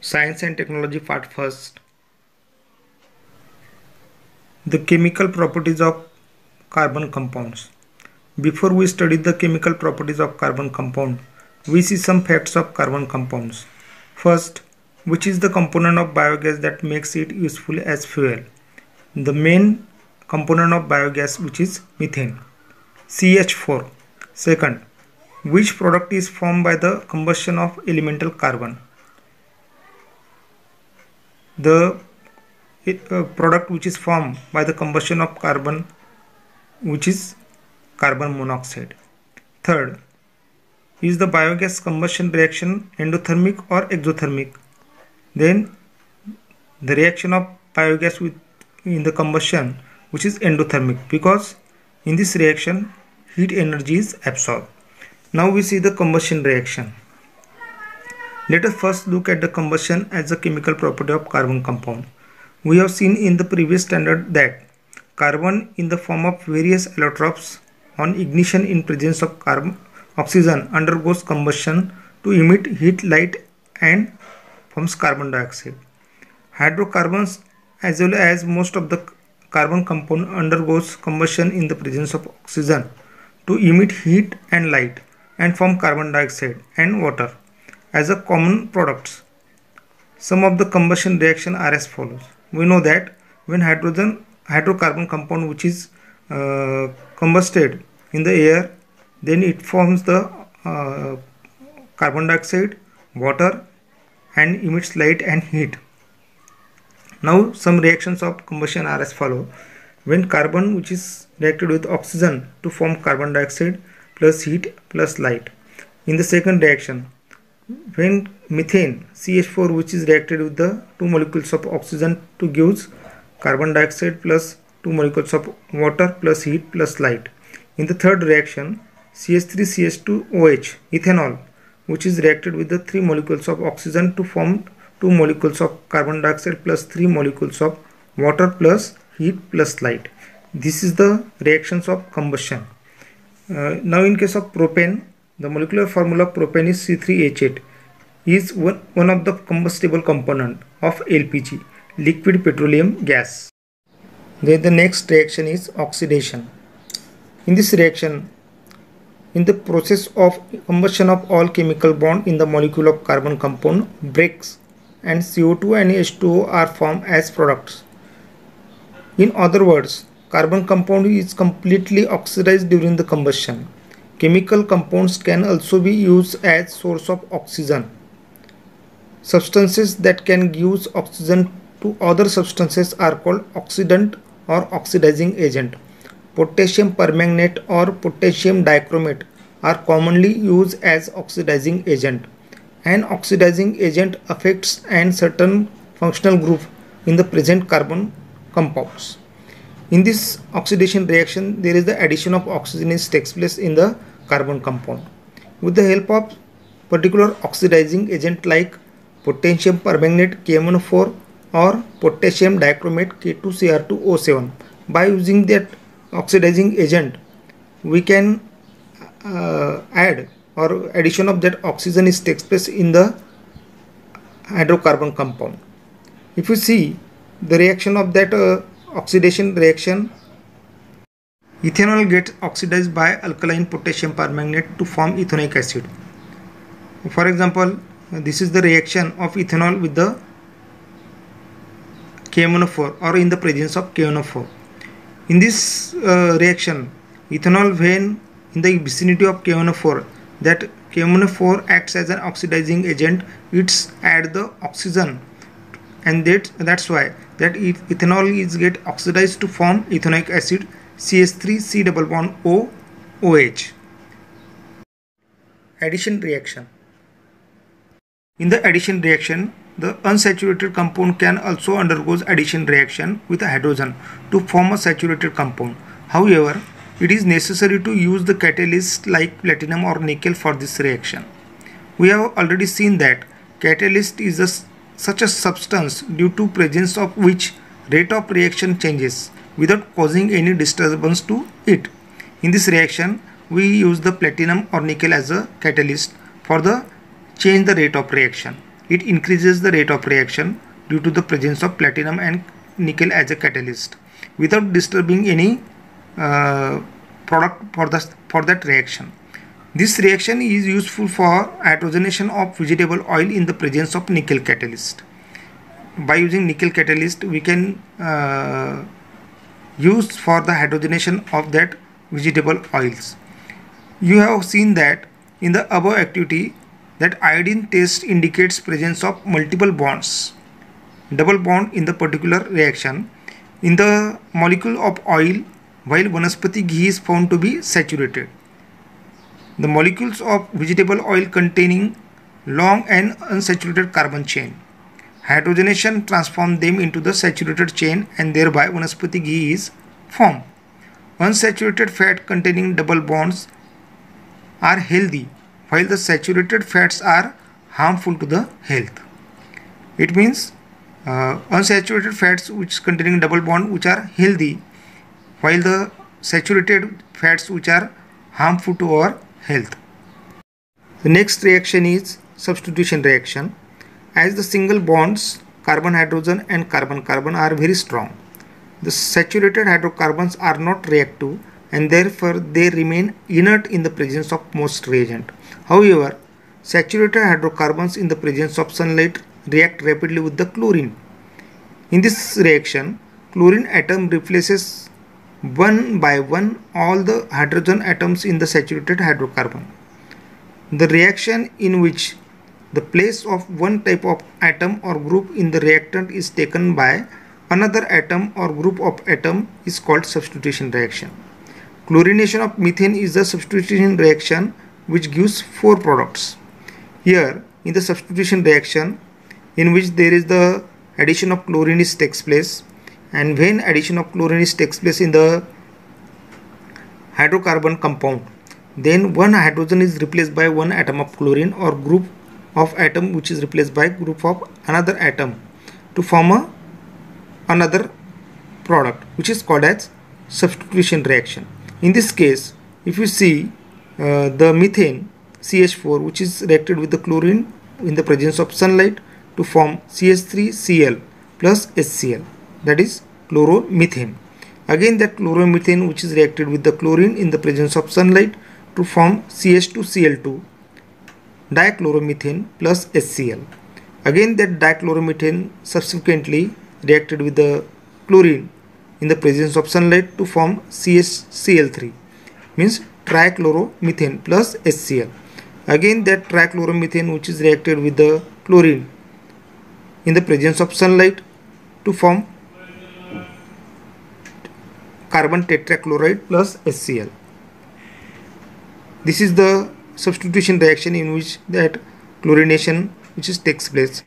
Science and Technology part first. The chemical properties of carbon compounds. Before we study the chemical properties of carbon compound, we see some facts of carbon compounds. First, which is the component of biogas that makes it useful as fuel? The main component of biogas, which is methane, CH4. Second, which product is formed by the combustion of elemental carbon? The product which is formed by the combustion of carbon, which is carbon monoxide. Third, is the biogas combustion reaction endothermic or exothermic? Then the reaction of biogas in the combustion, which is endothermic, because in this reaction heat energy is absorbed. Now we see the combustion reaction. Let us first look at the combustion as a chemical property of carbon compound. We have seen in the previous standard that carbon in the form of various allotropes on ignition in presence of oxygen undergoes combustion to emit heat, light and forms carbon dioxide. Hydrocarbons as well as most of the carbon compound undergoes combustion in the presence of oxygen to emit heat and light and form carbon dioxide and water as a common products. Some of the combustion reaction are as follows. We know that when hydrocarbon compound which is combusted in the air, then it forms the carbon dioxide, water and emits light and heat. Now some reactions of combustion are as follow. When carbon which is reacted with oxygen to form carbon dioxide plus heat plus light. In the second reaction, when methane CH4 which is reacted with the two molecules of oxygen to gives carbon dioxide plus two molecules of water plus heat plus light. In the third reaction, CH3CH2OH ethanol which is reacted with the three molecules of oxygen to form two molecules of carbon dioxide plus three molecules of water plus heat plus light. This is the reactions of combustion. Now in case of propane, the molecular formula of propane is C3H8, is one of the combustible component of LPG, liquid petroleum gas. Then the next reaction is oxidation. In this reaction, in the process of combustion of all chemical bond in the molecule of carbon compound breaks and CO2 and H2O are formed as products. In other words, carbon compound is completely oxidized during the combustion. Chemical compounds can also be used as source of oxygen. Substances that can give oxygen to other substances are called oxidant or oxidizing agent. Potassium permanganate or potassium dichromate are commonly used as oxidizing agent. An oxidizing agent affects a certain functional group in the present carbon compounds. In this oxidation reaction, there is the addition of oxygen takes place in the carbon compound. With the help of particular oxidizing agent like potassium permanganate KMnO4 or potassium dichromate K2Cr2O7, by using that oxidizing agent, we can add or addition of that oxygen takes place in the hydrocarbon compound. If you see the reaction of that oxidation reaction, ethanol gets oxidized by alkaline potassium permanganate to form ethanoic acid. For example, this is the reaction of ethanol with the KMnO4 or in the presence of KNO4. In this reaction, ethanol when in the vicinity of KNO4, that KMnO4 acts as an oxidizing agent, it's add the oxygen, and that's why that ethanol is get oxidized to form ethanoic acid CH3C double bond OH. Addition reaction. In the addition reaction, the unsaturated compound can also undergo addition reaction with a hydrogen to form a saturated compound. However, it is necessary to use the catalyst like platinum or nickel for this reaction. We have already seen that catalyst is such a substance due to presence of which rate of reaction changes without causing any disturbance to it. In this reaction, we use the platinum or nickel as a catalyst for the change the rate of reaction. it increases the rate of reaction due to the presence of platinum and nickel as a catalyst without disturbing any product for that reaction. This reaction is useful for hydrogenation of vegetable oil in the presence of nickel catalyst. By using nickel catalyst, we can use for the hydrogenation of that vegetable oils. You have seen that in the above activity that iodine test indicates presence of multiple bonds, double bond in the particular reaction in the molecule of oil, while Vanaspati ghee is found to be saturated. The molecules of vegetable oil containing long and unsaturated carbon chain. Hydrogenation transforms them into the saturated chain and thereby Vanaspati ghee is formed. Unsaturated fat containing double bonds are healthy, while the saturated fats are harmful to the health. It means unsaturated fats which containing double bond which are healthy, while the saturated fats which are harmful to our health. The next reaction is substitution reaction. As the single bonds carbon hydrogen and carbon carbon are very strong, the saturated hydrocarbons are not reactive and therefore they remain inert in the presence of most reagent. However, saturated hydrocarbons in the presence of sunlight react rapidly with the chlorine. In this reaction, chlorine atom replaces one by one all the hydrogen atoms in the saturated hydrocarbon. The reaction in which the place of one type of atom or group in the reactant is taken by another atom or group of atom is called substitution reaction. Chlorination of methane is the substitution reaction which gives 4 products. Here in the substitution reaction in which there is the addition of chlorine takes place, and when addition of chlorine takes place in the hydrocarbon compound, then one hydrogen is replaced by one atom of chlorine or group of atom which is replaced by group of another atom to form another product which is called as substitution reaction. In this case, if you see the methane CH4 which is reacted with the chlorine in the presence of sunlight to form CH3Cl plus HCl, that is chloromethane. Again that chloromethane which is reacted with the chlorine in the presence of sunlight to form CH2Cl2 dichloromethane plus HCl. Again that dichloromethane subsequently reacted with the chlorine in the presence of sunlight to form CHCl3, means trichloromethane plus HCl. Again that trichloromethane which is reacted with the chlorine in the presence of sunlight to form carbon tetrachloride plus HCl. This is the substitution reaction in which that chlorination which takes place.